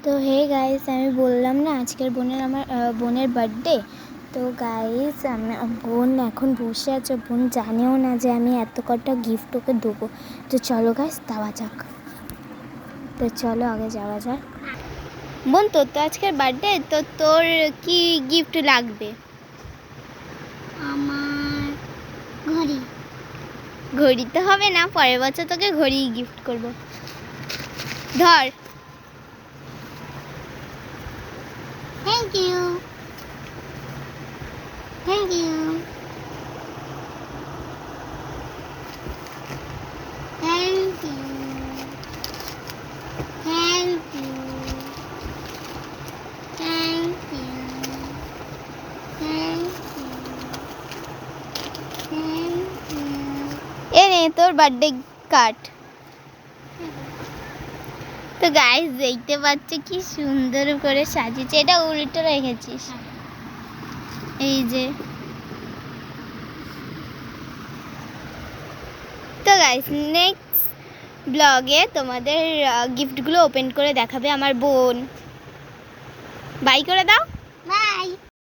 তো hey guys, আমি বললাম না আজকের আমার বোনের বার্থডে। তো গাইস, বোন এখন বসে আছে, বোন জানেও না যে আমি এত কটা গিফট ওকে দেবো। তো চলো গাইস দেওয়া যাক। তো চলো আগে যাওয়া যাক। বোন, তোর তো আজকের বার্থডে, তো তোর কি গিফট লাগবে? আমার ঘড়ি। ঘড়ি তো হবে না, পরের বছর তোকে ঘড়ি গিফট করব। ধর। Thank you. Thank you. Thank you. Thank you. Thank you. Thank you. Thank you. এ নে তোর বার্থডে কার্ড। তো গাইস দেখতে পাচ্ছ কি সুন্দর করে সাজিয়েছে। এটা উল্টো রেখেছিস, এই যে। তো গাইস নেক্সট ব্লগে তোমাদের গিফটগুলো ওপেন করে দেখাবে আমার বোন। বাই করে দাও।